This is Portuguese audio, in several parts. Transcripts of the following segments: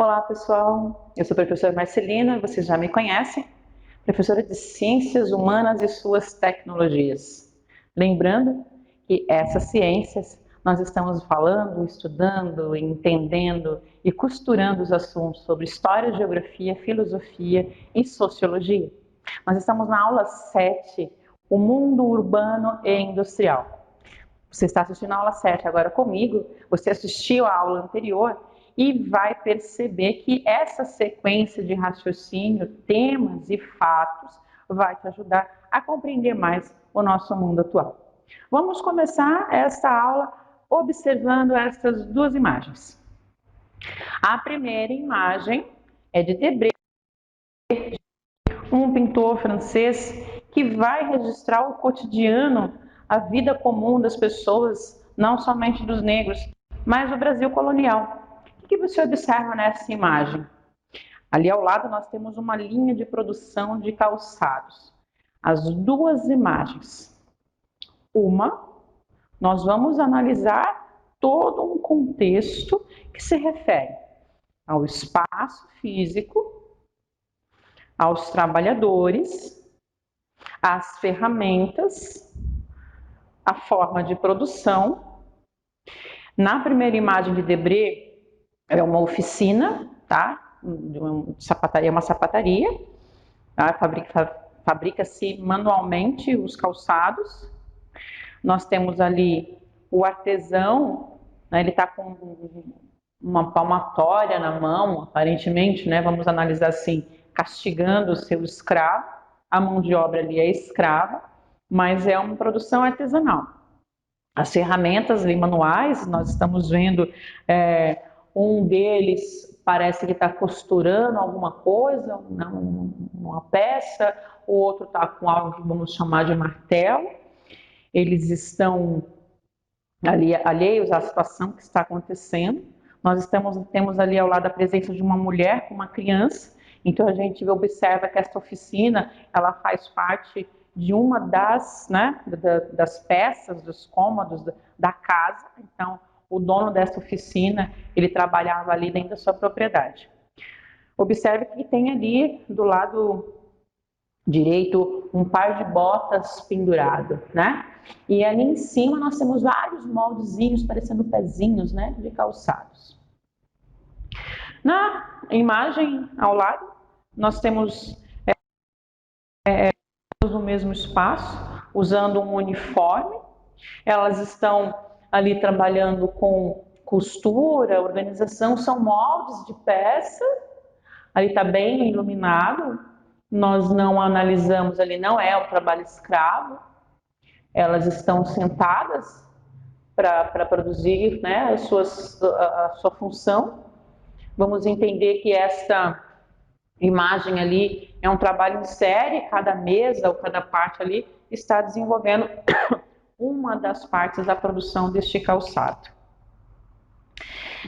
Olá pessoal, eu sou a professora Marcelina, vocês já me conhecem, professora de Ciências Humanas e suas Tecnologias. Lembrando que essas ciências nós estamos falando, estudando, entendendo e costurando os assuntos sobre História, Geografia, Filosofia e Sociologia. Nós estamos na aula 7, o mundo urbano e industrial. Você está assistindo a aula 7 agora comigo, você assistiu a aula anterior e vai perceber que essa sequência de raciocínio, temas e fatos vai te ajudar a compreender mais o nosso mundo atual. Vamos começar esta aula observando essas duas imagens. A primeira imagem é de Debré, um pintor francês que vai registrar o cotidiano, a vida comum das pessoas, não somente dos negros, mas do Brasil colonial. O que você observa nessa imagem? Ali ao lado nós temos uma linha de produção de calçados. As duas imagens. Uma, nós vamos analisar todo um contexto que se refere ao espaço físico, aos trabalhadores, às ferramentas, a forma de produção. Na primeira imagem de Debré, é uma oficina, tá? Uma sapataria, tá? Fabrica-se manualmente os calçados. Nós temos ali o artesão, né? Ele está com uma palmatória na mão, aparentemente, né? Vamos analisar assim, castigando o seu escravo. A mão de obra ali é escrava, mas é uma produção artesanal. As ferramentas ali manuais, nós estamos vendo um deles parece que está costurando alguma coisa, uma peça, o outro está com algo que vamos chamar de martelo. Eles estão ali alheios à situação que está acontecendo. Nós temos ali ao lado a presença de uma mulher com uma criança, então a gente observa que esta oficina ela faz parte de uma das peças, dos cômodos da casa. Então, o dono dessa oficina, ele trabalhava ali dentro da sua propriedade. Observe que tem ali do lado direito um par de botas pendurado, né? E ali em cima nós temos vários moldezinhos parecendo pezinhos, né, de calçados. Na imagem ao lado, nós temos no mesmo espaço, usando um uniforme. Elas estão ali trabalhando com costura, organização, são moldes de peça. Ali está bem iluminado. Nós não analisamos ali, não é o trabalho escravo. Elas estão sentadas para produzir, né, a sua função. Vamos entender que esta imagem ali é um trabalho em série, cada mesa ou cada parte ali está desenvolvendo uma das partes da produção deste calçado.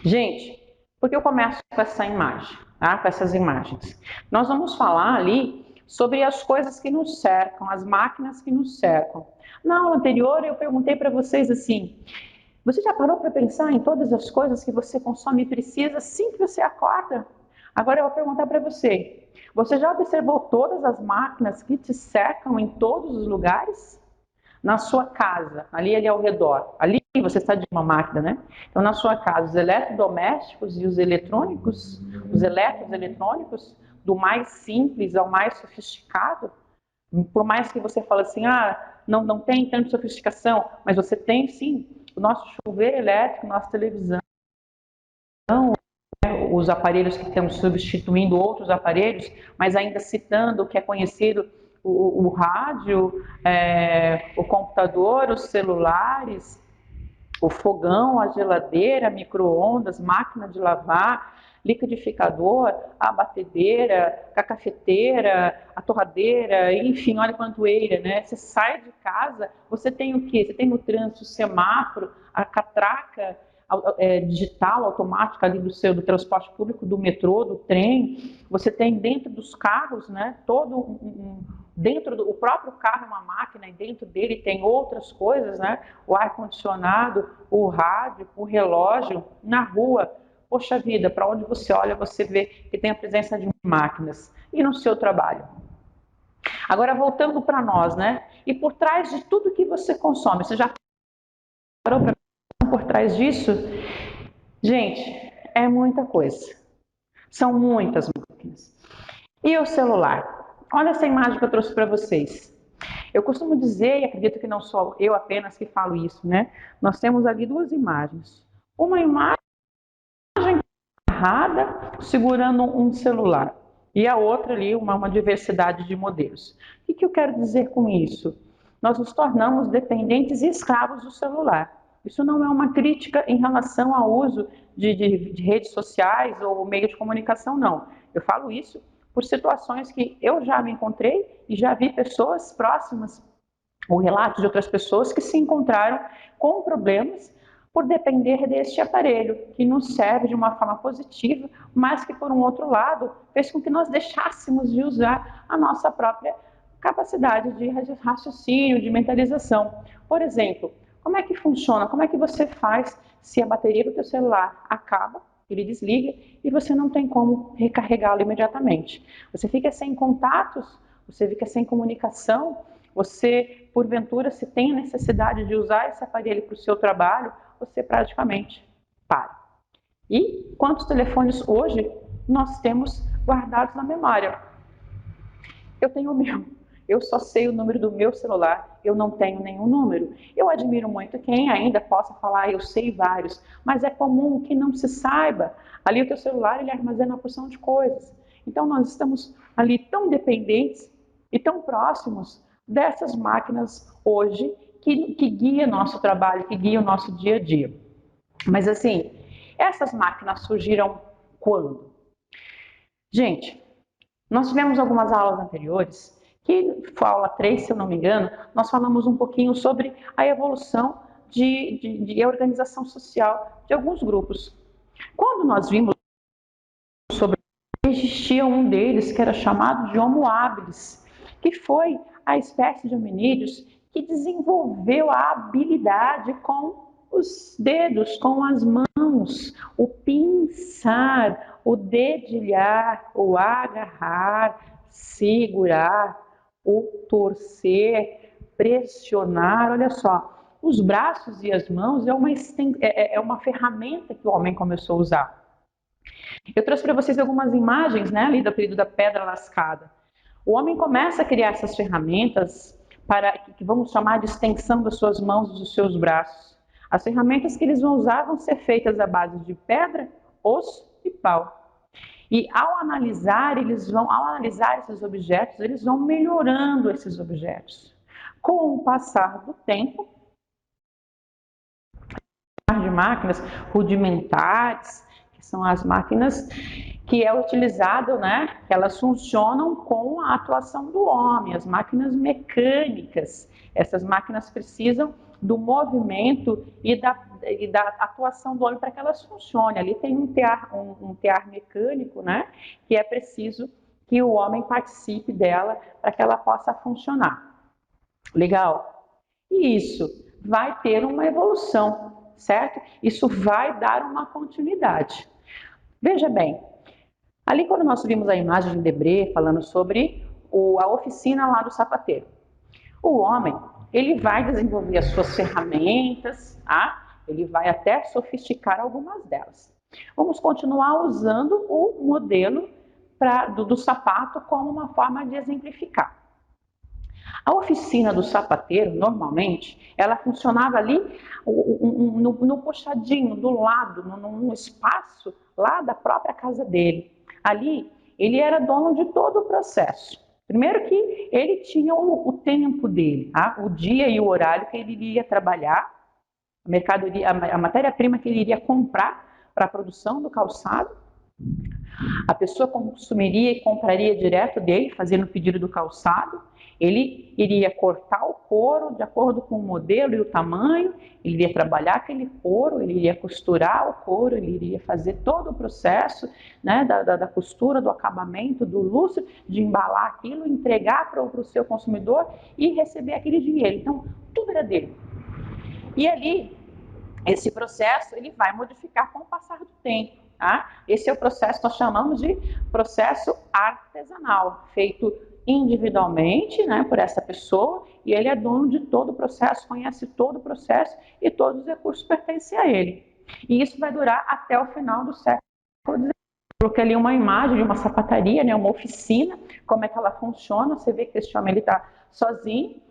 Gente, por que eu começo com essa imagem, tá? Com essas imagens? Nós vamos falar ali sobre as coisas que nos cercam, as máquinas que nos cercam. Na aula anterior eu perguntei para vocês assim, você já parou para pensar em todas as coisas que você consome e precisa assim que você acorda? Agora eu vou perguntar para você, você já observou todas as máquinas que te cercam em todos os lugares? Na sua casa, ali ao redor, ali você está de uma máquina, né? Então na sua casa, os eletrodomésticos e os eletrônicos, os eletroeletrônicos, do mais simples ao mais sofisticado, por mais que você fale assim, não tem tanta sofisticação, mas você tem sim, o nosso chuveiro elétrico, nossa televisão, os aparelhos que estamos substituindo outros aparelhos, mas ainda citando o que é conhecido, o rádio, o computador, os celulares, o fogão, a geladeira, micro-ondas, máquina de lavar, liquidificador, a batedeira, a cafeteira, a torradeira, enfim, olha quanto eira, né? Você sai de casa, você tem o quê? Você tem no trânsito o semáforo, a catraca digital, automática ali do transporte público, do metrô, do trem. Você tem dentro dos carros, né? Dentro do próprio carro uma máquina e dentro dele tem outras coisas, né? O ar-condicionado, o rádio, o relógio. Na rua, Poxa vida, para onde você olha, você vê que tem a presença de máquinas. E no seu trabalho? Agora, voltando para nós, né? E por trás de tudo que você consome, você já parou para pensar por trás disso? Gente, é muita coisa. São muitas máquinas. E o celular? Olha essa imagem que eu trouxe para vocês. Eu costumo dizer, e acredito que não sou eu apenas que falo isso, né? Nós temos ali duas imagens. Uma imagem agarrada segurando um celular e a outra ali uma diversidade de modelos. O que eu quero dizer com isso? Nós nos tornamos dependentes e escravos do celular. Isso não é uma crítica em relação ao uso de redes sociais ou meio de comunicação, não. Eu falo isso por situações que eu já me encontrei e já vi pessoas próximas, ou relatos de outras pessoas que se encontraram com problemas por depender deste aparelho, que nos serve de uma forma positiva, mas que, por um outro lado, fez com que nós deixássemos de usar a nossa própria capacidade de raciocínio, de mentalização. Por exemplo, como é que funciona? Como é que você faz se a bateria do teu celular acaba, ele desliga e você não tem como recarregá-lo imediatamente? Você fica sem contatos, você fica sem comunicação, você, porventura, se tem necessidade de usar esse aparelho para o seu trabalho, você praticamente para. E quantos telefones hoje nós temos guardados na memória? Eu tenho o meu. Eu só sei o número do meu celular, eu não tenho nenhum número. Eu admiro muito quem ainda possa falar, eu sei vários, mas é comum que não se saiba. Ali o teu celular, ele armazena uma porção de coisas. Então nós estamos ali tão dependentes e tão próximos dessas máquinas hoje que guia nosso trabalho, que guia o nosso dia a dia. Mas assim, essas máquinas surgiram quando? Gente, nós tivemos algumas aulas anteriores, que foi a aula 3, se eu não me engano, nós falamos um pouquinho sobre a evolução de organização social de alguns grupos. Quando nós vimos sobre existia um deles que era chamado de Homo habilis, que foi a espécie de hominídeos que desenvolveu a habilidade com os dedos, com as mãos, o pinçar, o dedilhar, o agarrar, segurar, o torcer, pressionar. Olha só, os braços e as mãos é uma ferramenta que o homem começou a usar. Eu trouxe para vocês algumas imagens, né, ali do período da pedra lascada. O homem começa a criar essas ferramentas para que vamos chamar de extensão das suas mãos e dos seus braços. As ferramentas que eles vão usar vão ser feitas à base de pedra, osso e pau. E ao analisar esses objetos, eles vão melhorando esses objetos. Com o passar do tempo, de máquinas rudimentares, que são as máquinas que é utilizado, né, que elas funcionam com a atuação do homem, as máquinas mecânicas. Essas máquinas precisam do movimento e da atuação do homem para que elas funcionem. Ali tem um tear mecânico, né, que é preciso que o homem participe dela para que ela possa funcionar. Legal? E isso vai ter uma evolução, certo? Isso vai dar uma continuidade. Veja bem, ali quando nós vimos a imagem de Debré falando sobre a oficina lá do sapateiro, o homem, ele vai desenvolver as suas ferramentas, tá? Ele vai até sofisticar algumas delas. Vamos continuar usando o modelo do sapato como uma forma de exemplificar. A oficina do sapateiro, normalmente, ela funcionava ali no puxadinho, do lado, num espaço lá da própria casa dele. Ali, ele era dono de todo o processo. Primeiro que ele tinha o tempo dele, tá? O dia e o horário que ele iria trabalhar, a matéria-prima que ele iria comprar para a produção do calçado. A pessoa consumiria e compraria direto dele, fazendo o pedido do calçado. Ele iria cortar o couro de acordo com o modelo e o tamanho, ele iria trabalhar aquele couro, ele iria costurar o couro, ele iria fazer todo o processo, né, da costura, do acabamento, do lustre, de embalar aquilo, entregar para o seu consumidor e receber aquele dinheiro. Então, tudo era dele. E ali, esse processo, ele vai modificar com o passar do tempo. tá? Esse é o processo que nós chamamos de processo artesanal, feito individualmente, né, por essa pessoa, e ele é dono de todo o processo, conhece todo o processo e todos os recursos pertencem a ele. E isso vai durar até o final do século XIX. Coloquei ali uma imagem de uma sapataria, né, uma oficina, como é que ela funciona. Você vê que esse homem está sozinho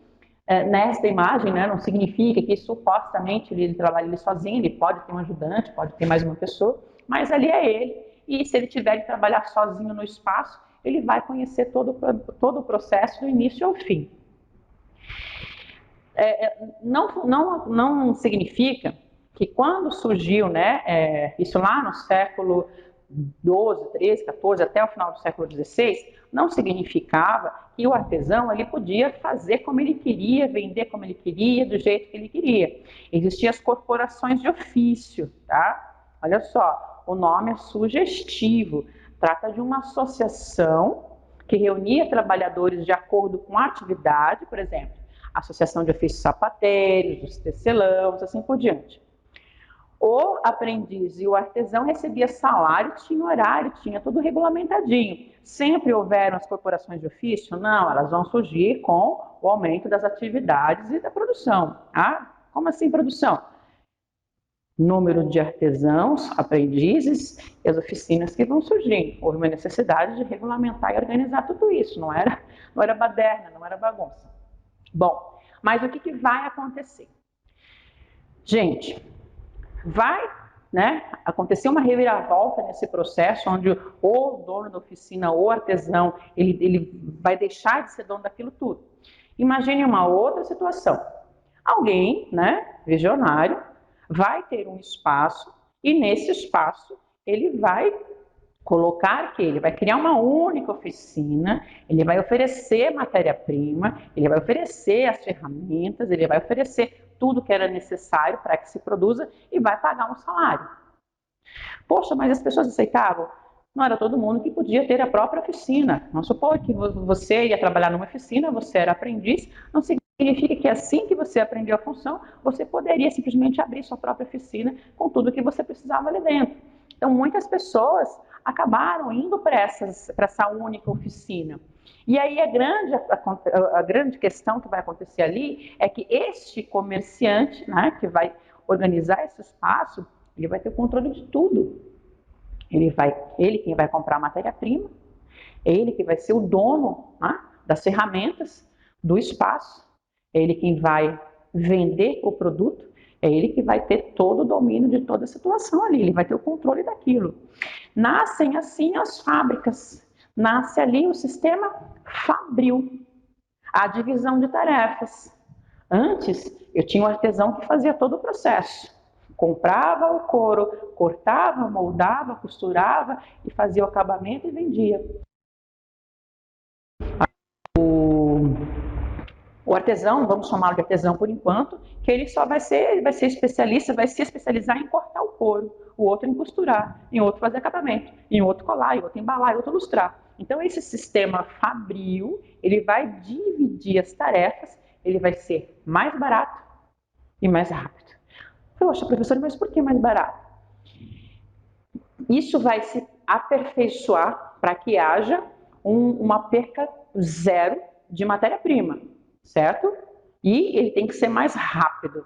nesta imagem, né, não significa que supostamente ele trabalha ali sozinho, ele pode ter um ajudante, pode ter mais uma pessoa, mas ali é ele. E se ele tiver de trabalhar sozinho no espaço, ele vai conhecer todo o processo do início ao fim. Não significa que quando surgiu, né, isso lá no século XII, XIII, XIV, até o final do século XVI, não significava que o artesão ele podia fazer como ele queria, vender como ele queria, do jeito que ele queria. Existiam as corporações de ofício, tá? Olha só, o nome é sugestivo. Trata de uma associação que reunia trabalhadores de acordo com a atividade, por exemplo, a Associação de Ofícios Sapateiros, dos tecelãos, assim por diante. O aprendiz e o artesão recebia salário, tinha horário, tinha tudo regulamentadinho. Sempre houveram as corporações de ofício? Não, elas vão surgir com o aumento das atividades e da produção. Ah, como assim produção? Número de artesãos, aprendizes e as oficinas que vão surgir. Houve uma necessidade de regulamentar e organizar tudo isso, não era baderna, não era bagunça. Bom, mas o que vai acontecer? Gente, vai, né, acontecer uma reviravolta nesse processo, onde o dono da oficina, o artesão, ele vai deixar de ser dono daquilo tudo. Imagine uma outra situação. Alguém, né, visionário, vai ter um espaço e nesse espaço ele vai colocar que ele vai criar uma única oficina, ele vai oferecer matéria-prima, ele vai oferecer as ferramentas, ele vai oferecer tudo que era necessário para que se produza e vai pagar um salário. Poxa, mas as pessoas aceitavam? Não era todo mundo que podia ter a própria oficina. Vamos supor que você ia trabalhar numa oficina, você era aprendiz, não significa que assim que você aprendeu a função, você poderia simplesmente abrir sua própria oficina com tudo que você precisava ali dentro. Então, muitas pessoas acabaram indo para essa única oficina. E aí a grande questão que vai acontecer ali é que este comerciante, né, que vai organizar esse espaço, ele vai ter o controle de tudo. Ele quem vai comprar a matéria-prima, ele que vai ser o dono, né, das ferramentas, do espaço, ele quem vai vender o produto, é ele que vai ter todo o domínio de toda a situação ali, ele vai ter o controle daquilo. Nascem assim as fábricas, nasce ali o sistema fabril, a divisão de tarefas. Antes, eu tinha um artesão que fazia todo o processo. Comprava o couro, cortava, moldava, costurava e fazia o acabamento e vendia. O artesão, vamos chamá-lo de artesão por enquanto, que ele só vai ser especialista, vai se especializar em cortar o couro, o outro em costurar, em outro fazer acabamento, em outro colar, em outro embalar, em outro lustrar. Então esse sistema fabril, ele vai dividir as tarefas, ele vai ser mais barato e mais rápido. Poxa, professor, mas por que mais barato? Isso vai se aperfeiçoar para que haja uma perca zero de matéria-prima, certo? E ele tem que ser mais rápido.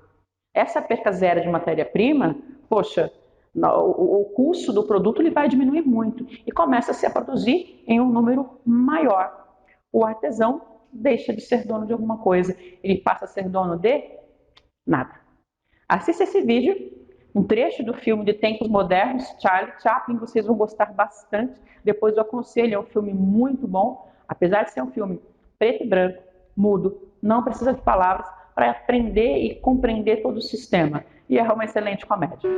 Essa perca zero de matéria-prima, poxa, o custo do produto ele vai diminuir muito e começa-se a produzir em um número maior. O artesão deixa de ser dono de alguma coisa, ele passa a ser dono de nada. Assista esse vídeo, um trecho do filme de Tempos Modernos, Charlie Chaplin, vocês vão gostar bastante. Depois eu aconselho, é um filme muito bom, apesar de ser um filme preto e branco, mudo, não precisa de palavras para aprender e compreender todo o sistema. E é uma excelente comédia.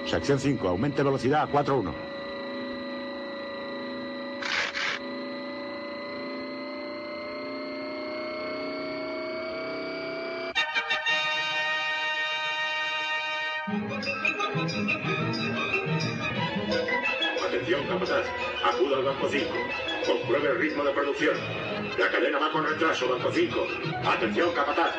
Sección 5, aumente velocidad a 4-1. Atención, capataz. Acuda al Banco 5. Compruebe el ritmo de producción. La cadena va con retraso, Banco 5. Atención, capataz.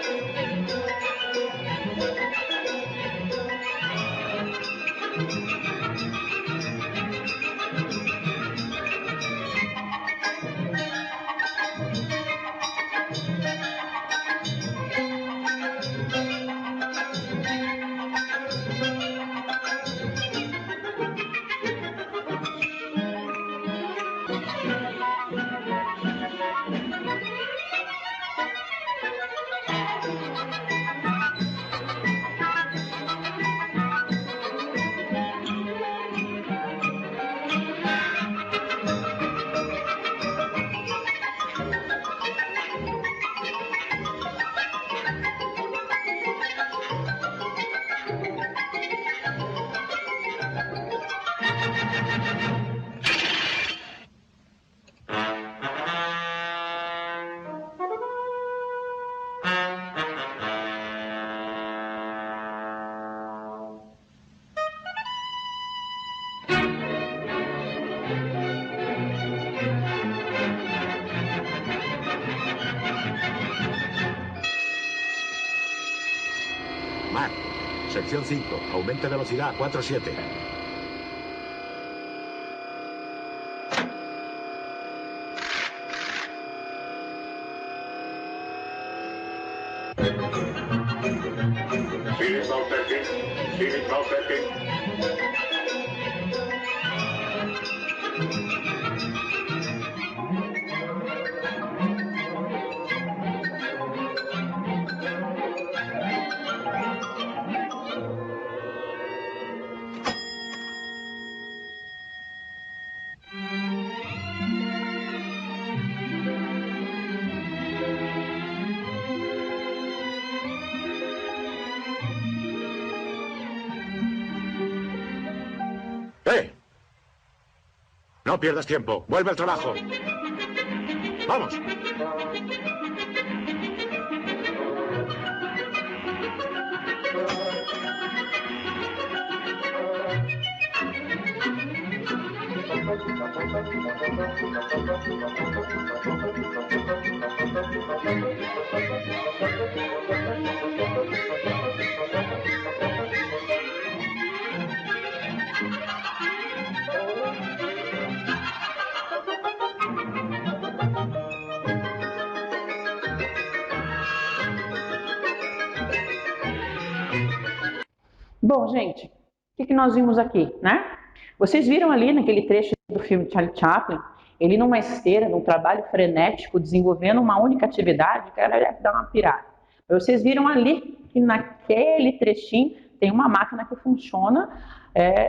Mac, sección 5, aumente velocidad a 4-7. Philip Perkins. Philip Perkins. No pierdas tiempo. Vuelve al trabajo. ¡Vamos! Bom, gente, o que nós vimos aqui, né? Vocês viram ali naquele trecho do filme Charlie Chaplin, ele numa esteira, num trabalho frenético, desenvolvendo uma única atividade, que era dar uma pirada. Vocês viram ali que naquele trechinho tem uma máquina que funciona,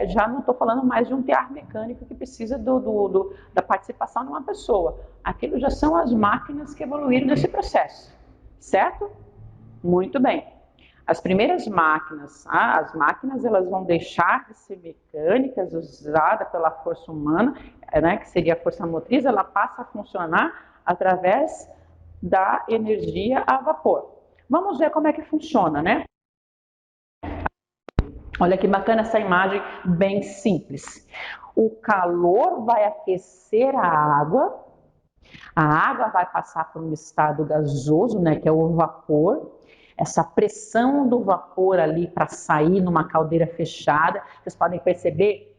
já não estou falando mais de um tear mecânico que precisa da participação de uma pessoa. Aquilo já são as máquinas que evoluíram nesse processo, certo? Muito bem. As primeiras máquinas, as máquinas elas vão deixar de ser mecânicas, usadas pela força humana, né, que seria a força motriz, ela passa a funcionar através da energia a vapor. Vamos ver como é que funciona, né? Olha que bacana essa imagem, bem simples. O calor vai aquecer a água vai passar por um estado gasoso, né, que é o vapor. Essa pressão do vapor ali para sair numa caldeira fechada, vocês podem perceber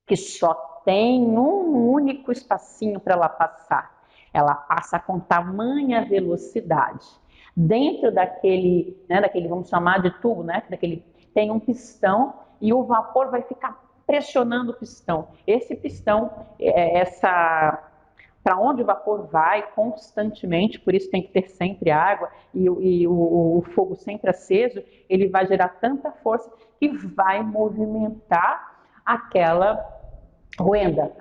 que só tem um único espacinho para ela passar. Ela passa com tamanha velocidade. Dentro daquele, vamos chamar de tubo, né, tem um pistão e o vapor vai ficar pressionando o pistão. Esse pistão, para onde o vapor vai constantemente, por isso tem que ter sempre água e o fogo sempre aceso, ele vai gerar tanta força que vai movimentar aquela roenda,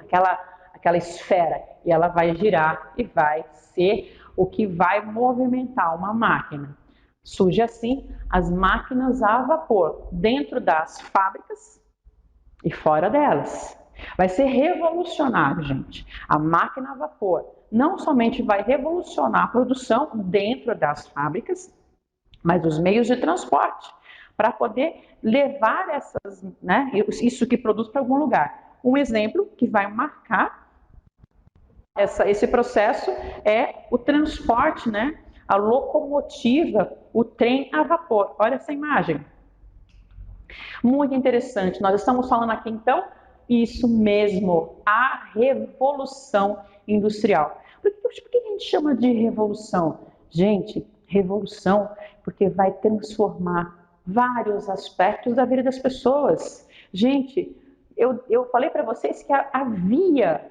aquela esfera, e ela vai girar e vai ser o que vai movimentar uma máquina. Surge assim as máquinas a vapor dentro das fábricas e fora delas. Vai ser revolucionário, gente. A máquina a vapor não somente vai revolucionar a produção dentro das fábricas, mas os meios de transporte, para poder levar isso que produz para algum lugar. Um exemplo que vai marcar esse processo é o transporte, a locomotiva, o trem a vapor. Olha essa imagem. Muito interessante. Nós estamos falando aqui, então, isso mesmo, a revolução industrial. Por que a gente chama de revolução? Gente, revolução porque vai transformar vários aspectos da vida das pessoas. Gente, eu falei para vocês que havia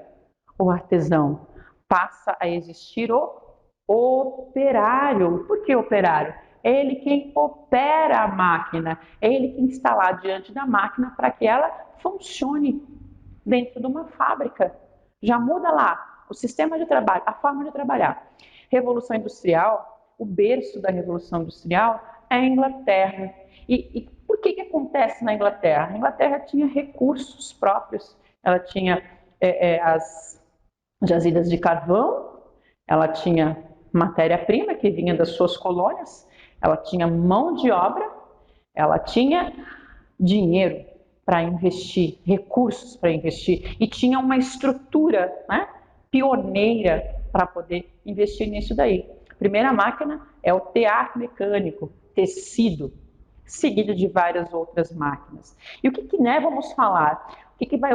o artesão, passa a existir o operário. Por que operário? É ele quem opera a máquina, é ele quem está lá diante da máquina para que ela funcione dentro de uma fábrica. Já muda lá o sistema de trabalho, a forma de trabalhar. Revolução Industrial, o berço da Revolução Industrial é a Inglaterra. E por que acontece na Inglaterra? A Inglaterra tinha recursos próprios, ela tinha as jazidas de carvão, ela tinha matéria-prima que vinha das suas colônias, ela tinha mão de obra, ela tinha dinheiro para investir, recursos para investir, e tinha uma estrutura pioneira para poder investir nisso daí. A primeira máquina é o tear mecânico, tecido, seguido de várias outras máquinas. E o que vamos falar?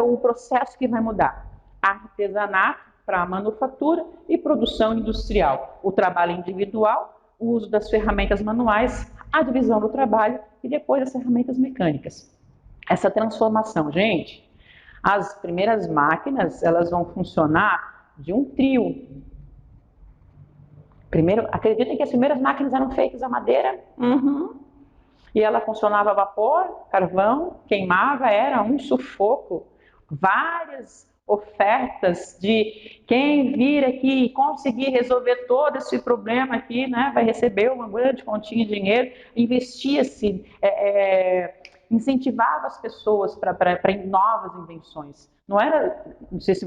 O processo que vai mudar? Artesanato para a manufatura e produção industrial. O trabalho individual, o uso das ferramentas manuais, a divisão do trabalho e depois as ferramentas mecânicas. Essa transformação, gente, as primeiras máquinas, elas vão funcionar de um trio. Primeiro, acreditem que as primeiras máquinas eram feitas a madeira? E ela funcionava a vapor, carvão, queimava, era um sufoco. Várias ofertas de quem vir aqui e conseguir resolver todo esse problema aqui, vai receber uma grande quantia de dinheiro. Investia-se, incentivava as pessoas para novas invenções. Não sei se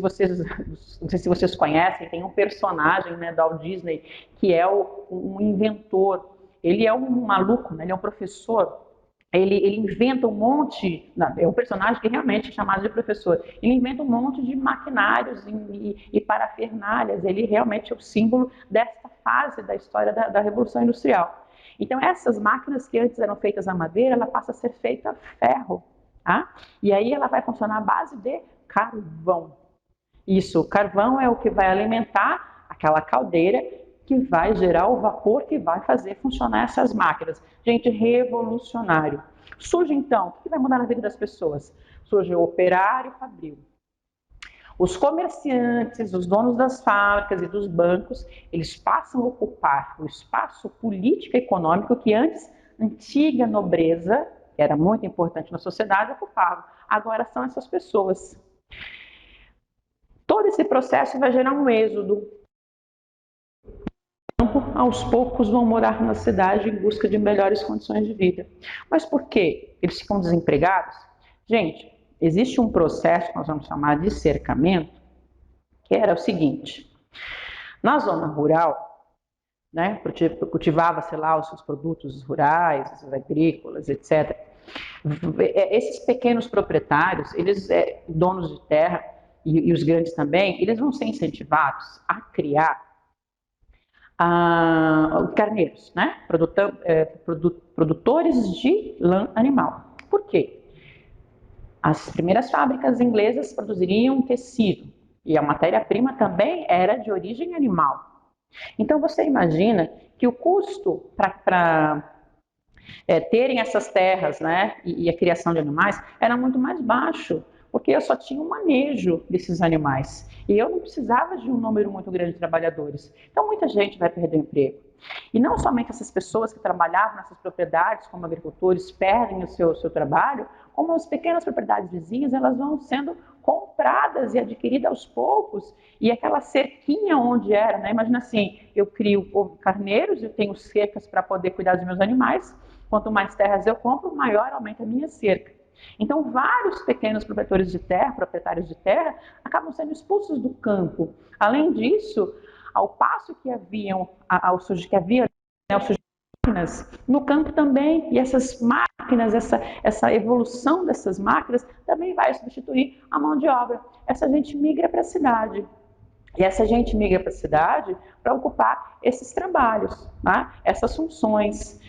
vocês conhecem, tem um personagem da Walt Disney que é um inventor. Ele é um maluco, ele é um professor. Ele inventa um monte, é um personagem que realmente é chamado de professor. Ele inventa um monte de maquinários e parafernálias. Ele realmente é o símbolo desta fase da história da Revolução Industrial. Então, essas máquinas que antes eram feitas a madeira, ela passa a ser feita a ferro. Tá? E aí ela vai funcionar à base de carvão. Isso, o carvão é o que vai alimentar aquela caldeira que vai gerar o vapor que vai fazer funcionar essas máquinas. Gente, revolucionário. Surge então, o que vai mudar na vida das pessoas? Surge o operário fabril. Os comerciantes, os donos das fábricas e dos bancos, eles passam a ocupar o espaço político e econômico que antes a antiga nobreza, que era muito importante na sociedade, ocupava. Agora são essas pessoas. Todo esse processo vai gerar um êxodo. Aos poucos vão morar na cidade em busca de melhores condições de vida. Mas por quê? Eles ficam desempregados? Gente, existe um processo que nós vamos chamar de cercamento, que era o seguinte: na zona rural, cultivava-se lá os seus produtos rurais, os agrícolas, etc. Esses pequenos proprietários, eles, donos de terra, e os grandes também, eles vão ser incentivados a criar carneiros, produtores de lã animal. Por quê? As primeiras fábricas inglesas produziriam tecido e a matéria-prima também era de origem animal. Então você imagina que o custo para terem essas terras, e a criação de animais era muito mais baixo, porque eu só tinha um manejo desses animais. E eu não precisava de um número muito grande de trabalhadores. Então, muita gente vai perder o emprego. E não somente essas pessoas que trabalhavam nessas propriedades como agricultores perdem o seu trabalho, como as pequenas propriedades vizinhas, elas vão sendo compradas e adquiridas aos poucos. E aquela cerquinha onde era, né? Imagina assim, eu crio carneiros, eu tenho cercas para poder cuidar dos meus animais. Quanto mais terras eu compro, maior aumenta a minha cerca. Então, vários pequenos proprietários de terra, acabam sendo expulsos do campo. Além disso, ao passo que havia né, o surgimento de máquinas, no campo também, e essas máquinas, essa evolução dessas máquinas também vai substituir a mão de obra. Essa gente migra para a cidade. E essa gente migra para a cidade para ocupar esses trabalhos, né? Essas funções,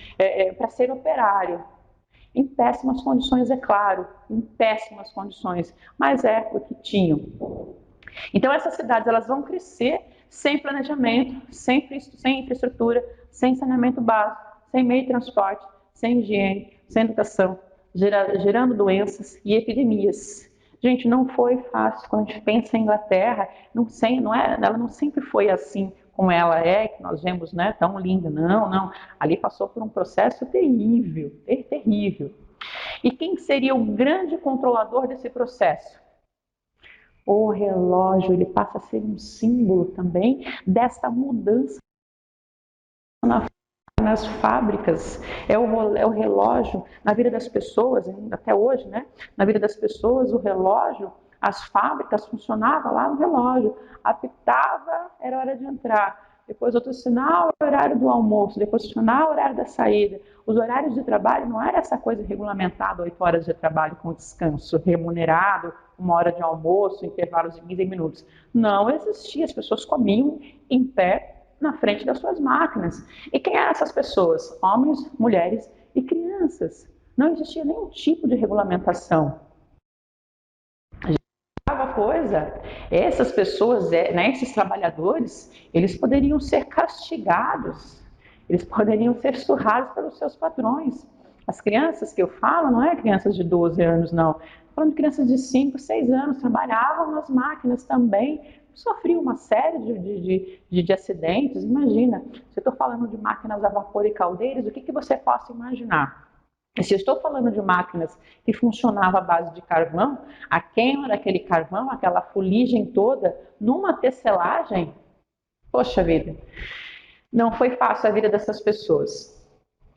para ser operário. Em péssimas condições, é claro, em péssimas condições, mas é o que tinham. Então essas cidades elas vão crescer sem planejamento, sem infraestrutura, sem saneamento básico, sem meio de transporte, sem higiene, sem educação, gerando doenças e epidemias. Gente, não foi fácil. Quando a gente pensa em Inglaterra, ela não sempre foi assim como ela é, que nós vemos, né, tão linda. Não. Ali passou por um processo terrível, terrível. E quem seria o grande controlador desse processo? O relógio, ele passa a ser um símbolo também desta mudança nas fábricas. É o relógio na vida das pessoas, até hoje, né? Na vida das pessoas, o relógio, as fábricas funcionavam lá no relógio. Apitava, era hora de entrar. Depois outro sinal, horário do almoço. Depois sinal, horário da saída. Os horários de trabalho não era essa coisa regulamentada, 8 horas de trabalho com descanso remunerado, 1 hora de almoço, intervalos de 15 minutos. Não existia, as pessoas comiam em pé na frente das suas máquinas. E quem eram essas pessoas? Homens, mulheres e crianças. Não existia nenhum tipo de regulamentação. Coisa, essas pessoas, né, esses trabalhadores, eles poderiam ser castigados, eles poderiam ser surrados pelos seus patrões. As crianças que eu falo, não é crianças de 12 anos, não. Estou falando de crianças de 5, 6 anos, trabalhavam nas máquinas também, sofriam uma série de acidentes. Imagina, se eu estou falando de máquinas a vapor e caldeiras, o que você possa imaginar? E se eu estou falando de máquinas que funcionavam à base de carvão, a queima daquele carvão, aquela fuligem toda, numa tecelagem, poxa vida, não foi fácil a vida dessas pessoas.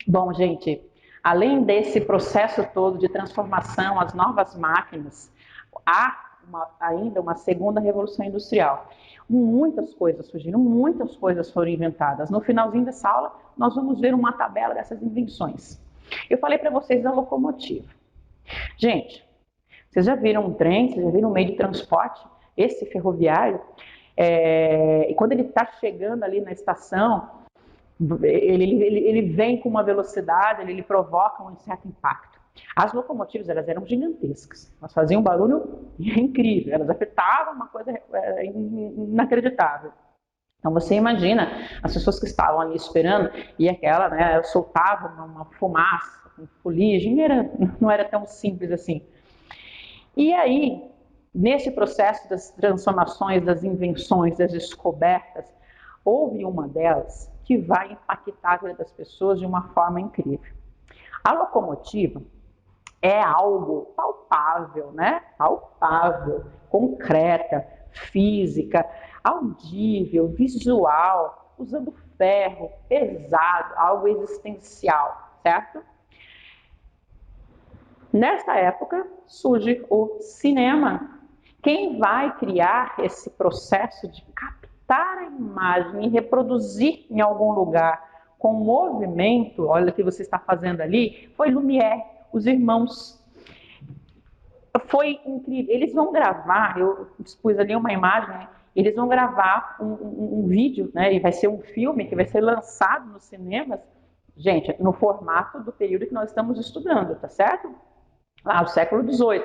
Bom, gente, além desse processo todo de transformação, as novas máquinas, há ainda uma segunda revolução industrial. Muitas coisas surgiram, muitas coisas foram inventadas. No finalzinho dessa aula, nós vamos ver uma tabela dessas invenções. Eu falei para vocês da locomotiva. Gente, vocês já viram um trem, vocês já viram um meio de transporte, esse ferroviário, e quando ele está chegando ali na estação, ele vem com uma velocidade, ele provoca um certo impacto. As locomotivas, elas eram gigantescas, elas faziam um barulho incrível, elas afetavam uma coisa inacreditável. Então você imagina as pessoas que estavam ali esperando e aquela, né, soltava uma fumaça, uma fuligem, não era tão simples assim. E aí, nesse processo das transformações, das invenções, das descobertas, houve uma delas que vai impactar a vida das pessoas de uma forma incrível. A locomotiva é algo palpável, né? Palpável, concreta, física, audível, visual, usando ferro, pesado, algo existencial, certo? Nesta época surge o cinema. Quem vai criar esse processo de captar a imagem e reproduzir em algum lugar com movimento, olha o que você está fazendo ali, foi Lumière, os irmãos. Foi incrível. Eles vão gravar, eu expus ali uma imagem, né? Eles vão gravar um vídeo, né? E vai ser um filme que vai ser lançado nos cinemas, gente, no formato do período que nós estamos estudando, tá certo? Lá, o século XVIII,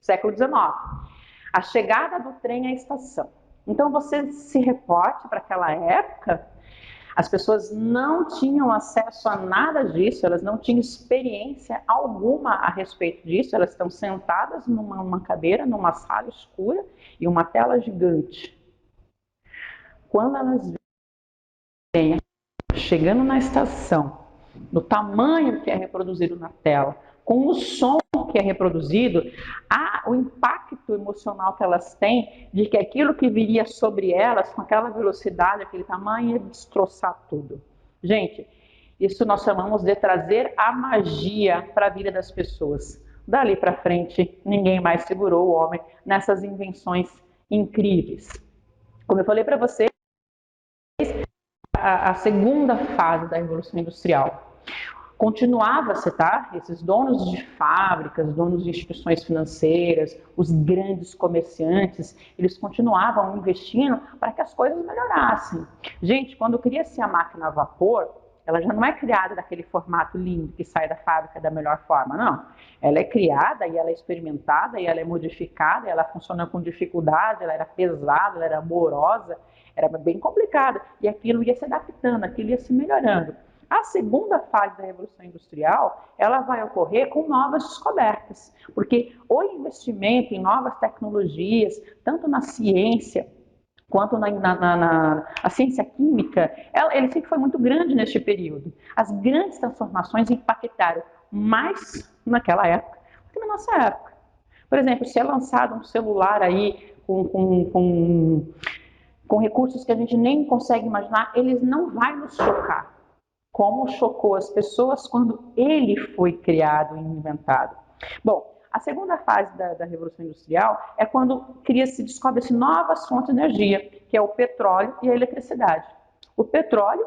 século XIX. A chegada do trem à estação. Então, você se reporte para aquela época, As pessoas não tinham acesso a nada disso, elas não tinham experiência alguma a respeito disso, elas estão sentadas numa cadeira, numa sala escura e uma tela gigante. Quando elas veem chegando na estação, no tamanho que é reproduzido na tela, com o som que é reproduzido, o impacto emocional que elas têm de que aquilo que viria sobre elas, com aquela velocidade, aquele tamanho, ia destroçar tudo. Gente, isso nós chamamos de trazer a magia para a vida das pessoas. Dali para frente, ninguém mais segurou o homem nessas invenções incríveis. Como eu falei para vocês, a segunda fase da Revolução Industrial. Continuava-se, tá? Esses donos de fábricas, donos de instituições financeiras, os grandes comerciantes, eles continuavam investindo para que as coisas melhorassem. Gente, quando cria-se a máquina a vapor, ela já não é criada daquele formato lindo que sai da fábrica da melhor forma, não. Ela é criada e ela é experimentada e ela é modificada, ela funciona com dificuldade, ela era pesada, ela era morosa, era bem complicada. E aquilo ia se adaptando, aquilo ia se melhorando. A segunda fase da Revolução Industrial, ela vai ocorrer com novas descobertas, porque o investimento em novas tecnologias, tanto na ciência quanto a ciência química, ele sempre foi muito grande neste período. As grandes transformações impactaram mais naquela época do que na nossa época. Por exemplo, se é lançado um celular aí com recursos que a gente nem consegue imaginar, eles não vão nos chocar, como chocou as pessoas quando ele foi criado e inventado. Bom, a segunda fase da Revolução Industrial é quando descobre-se novas fontes de energia, que é o petróleo e a eletricidade. O petróleo,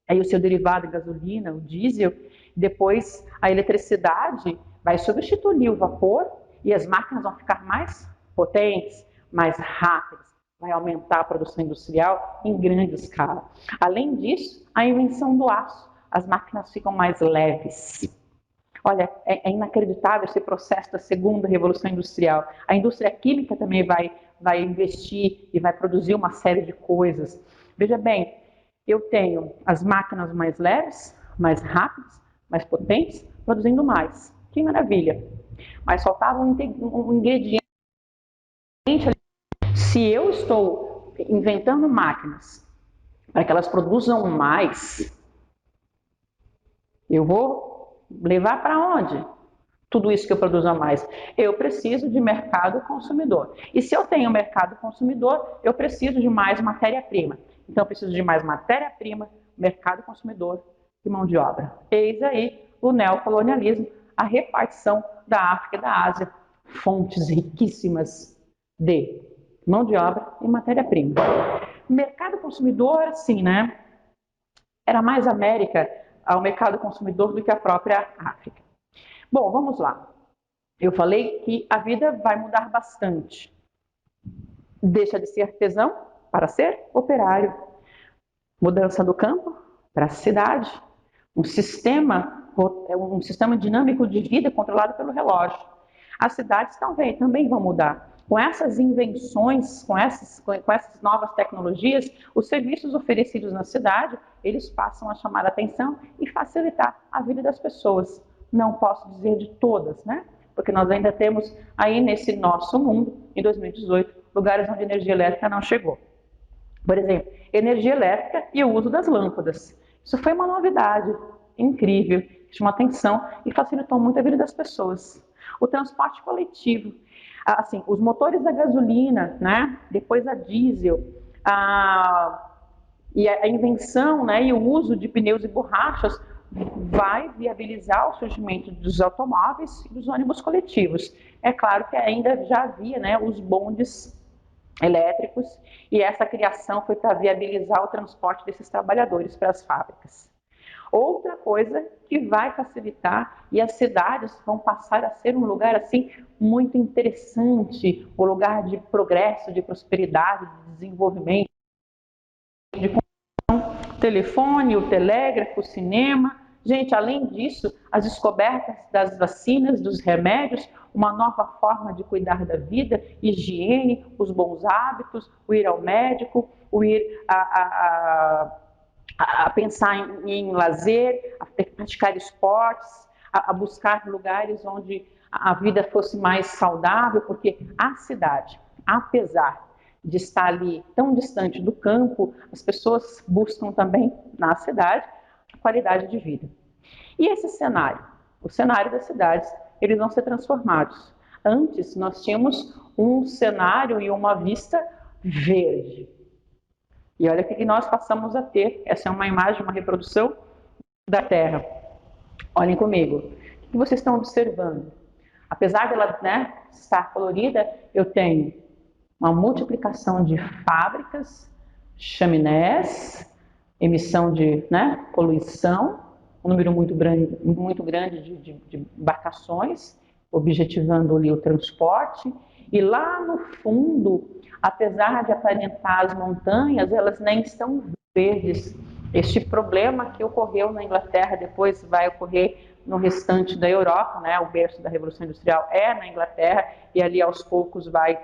aí o seu derivado, a gasolina, o diesel, depois a eletricidade vai substituir o vapor e as máquinas vão ficar mais potentes, mais rápidas, vai aumentar a produção industrial em grande escala. Além disso, a invenção do aço, as máquinas ficam mais leves. Olha, é inacreditável esse processo da segunda revolução industrial. A indústria química também vai investir e vai produzir uma série de coisas. Veja bem, eu tenho as máquinas mais leves, mais rápidas, mais potentes, produzindo mais. Que maravilha! Mas faltava um ingrediente. Se eu estou inventando máquinas para que elas produzam mais, eu vou levar para onde? Tudo isso que eu produzo a mais. Eu preciso de mercado consumidor. E se eu tenho mercado consumidor, eu preciso de mais matéria-prima. Então, eu preciso de mais matéria-prima, mercado consumidor e mão de obra. Eis aí o neocolonialismo, a repartição da África e da Ásia, fontes riquíssimas de mão de obra e matéria-prima. Mercado consumidor, sim, né? Era mais América ao mercado consumidor do que a própria África. Bom, vamos lá. Eu falei que a vida vai mudar bastante. Deixa de ser artesão para ser operário. Mudança do campo para a cidade. Um sistema dinâmico de vida controlado pelo relógio. As cidades também vão mudar. Com essas invenções, com essas novas tecnologias, os serviços oferecidos na cidade, eles passam a chamar a atenção e facilitar a vida das pessoas. Não posso dizer de todas, né? Porque nós ainda temos aí nesse nosso mundo, em 2018, lugares onde a energia elétrica não chegou. Por exemplo, energia elétrica e o uso das lâmpadas. Isso foi uma novidade incrível, que chamou atenção e facilitou muito a vida das pessoas. O transporte coletivo. Assim, os motores a gasolina, né? Depois a diesel, e a invenção, né, e o uso de pneus e borrachas vai viabilizar o surgimento dos automóveis e dos ônibus coletivos. É claro que ainda já havia, né, os bondes elétricos, e essa criação foi para viabilizar o transporte desses trabalhadores para as fábricas. Outra coisa que vai facilitar, e as cidades vão passar a ser um lugar assim muito interessante, um lugar de progresso, de prosperidade, de desenvolvimento, de telefone, o telégrafo, o cinema. Gente, além disso, as descobertas das vacinas, dos remédios, uma nova forma de cuidar da vida, higiene, os bons hábitos, o ir ao médico, o ir a pensar em lazer, a praticar esportes, a buscar lugares onde a vida fosse mais saudável, porque a cidade, apesar de estar ali tão distante do campo, as pessoas buscam também na cidade a qualidade de vida. E esse cenário, o cenário das cidades, eles vão ser transformados. Antes, nós tínhamos um cenário e uma vista verde. E olha o que nós passamos a ter. Essa é uma imagem, uma reprodução da Terra. Olhem comigo. O que vocês estão observando? Apesar dela, né, estar colorida, eu tenho uma multiplicação de fábricas, chaminés, emissão de, né, poluição, um número muito grande de embarcações, objetivando ali o transporte. E lá no fundo, apesar de aparentar as montanhas, elas nem estão verdes. Este problema que ocorreu na Inglaterra depois vai ocorrer no restante da Europa, né? O berço da Revolução Industrial é na Inglaterra e ali aos poucos vai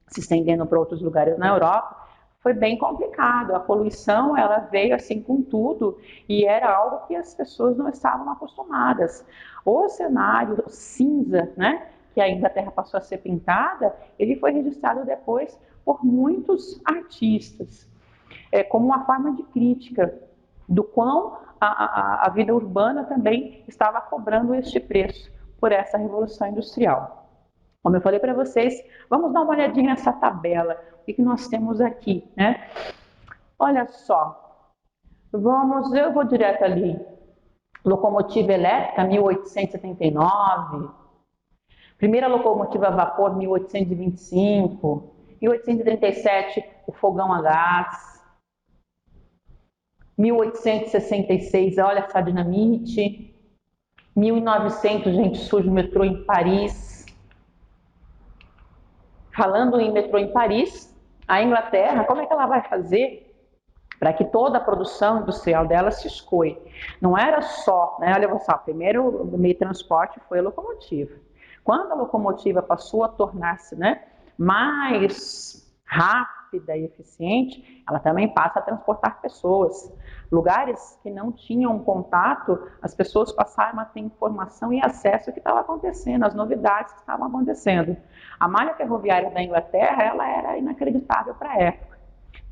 se estendendo para outros lugares na Europa. Foi bem complicado, a poluição ela veio assim com tudo e era algo que as pessoas não estavam acostumadas. O cenário cinza, né, que a Inglaterra passou a ser pintada, ele foi registrado depois por muitos artistas, como uma forma de crítica do quão a vida urbana também estava cobrando este preço por essa Revolução Industrial. Como eu falei para vocês, vamos dar uma olhadinha nessa tabela. O que nós temos aqui, né? Olha só, eu vou direto ali. Locomotiva elétrica, 1879. Primeira locomotiva a vapor, 1825. 1837, o fogão a gás. 1866, olha essa dinamite. 1900, gente, surge o metrô em Paris. Falando em metrô em Paris, a Inglaterra, como é que ela vai fazer para que toda a produção industrial dela se escoe? Não era só, né? Olha só, primeiro o meio de transporte foi a locomotiva. Quando a locomotiva passou a tornar-se, né, mais rápida e eficiente, ela também passa a transportar pessoas. Lugares que não tinham contato, as pessoas passaram a ter informação e acesso ao que estava acontecendo, às novidades que estavam acontecendo. A malha ferroviária da Inglaterra, ela era inacreditável para a época.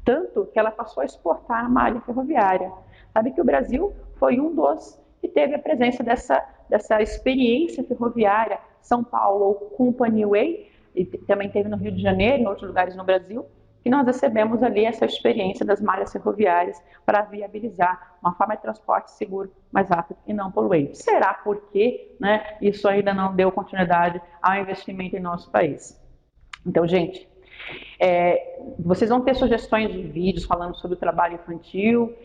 Tanto que ela passou a exportar a malha ferroviária. Sabe que o Brasil foi um dos que teve a presença dessa experiência ferroviária. São Paulo Company Way, e também teve no Rio de Janeiro, em outros lugares no Brasil, que nós recebemos ali essa experiência das malhas ferroviárias para viabilizar uma forma de transporte seguro, mais rápido e não poluente. Será porque, né, isso ainda não deu continuidade ao investimento em nosso país? Então, gente, vocês vão ter sugestões de vídeos falando sobre o trabalho infantil,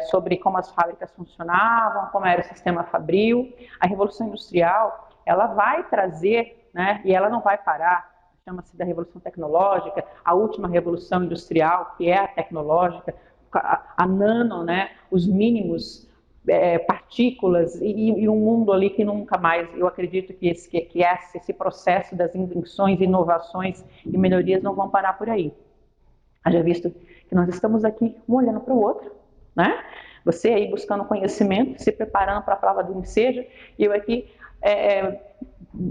sobre como as fábricas funcionavam, como era o sistema fabril. A Revolução Industrial, ela vai trazer, né, e ela não vai parar, chama-se da Revolução Tecnológica, a última Revolução Industrial, que é a tecnológica, a nano, né, os mínimos partículas e um mundo ali que nunca mais, eu acredito que esse processo das invenções, inovações e melhorias não vão parar por aí. Haja visto que nós estamos aqui um olhando para o outro, né? Você aí buscando conhecimento, se preparando para a prova do ensejo, e eu aqui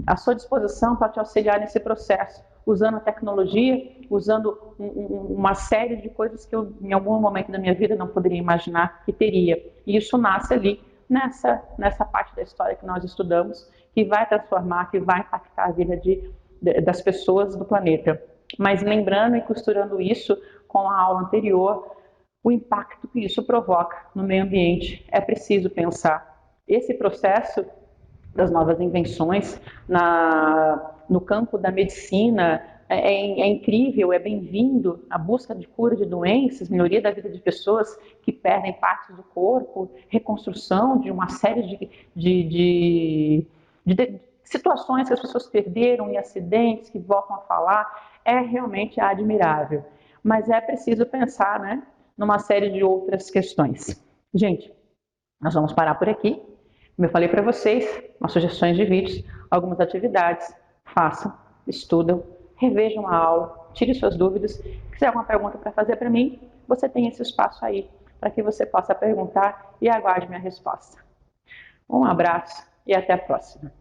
à sua disposição para te auxiliar nesse processo, usando a tecnologia, usando uma série de coisas que eu, em algum momento da minha vida, não poderia imaginar que teria. E isso nasce ali, nessa parte da história que nós estudamos, que vai transformar, que vai impactar a vida das pessoas do planeta. Mas lembrando e costurando isso com a aula anterior, o impacto que isso provoca no meio ambiente. É preciso pensar esse processo das novas invenções no campo da medicina. É incrível, é bem-vindo a busca de cura de doenças, melhoria da vida de pessoas que perdem partes do corpo, reconstrução de uma série de situações que as pessoas perderam em acidentes, que voltam a falar. É realmente admirável, mas é preciso pensar, né, numa série de outras questões. Gente, nós vamos parar por aqui. Como eu falei para vocês, umas sugestões de vídeos, algumas atividades, façam, estudam, revejam a aula, tire suas dúvidas. Se quiser alguma pergunta para fazer para mim, você tem esse espaço aí para que você possa perguntar e aguarde minha resposta. Um abraço e até a próxima.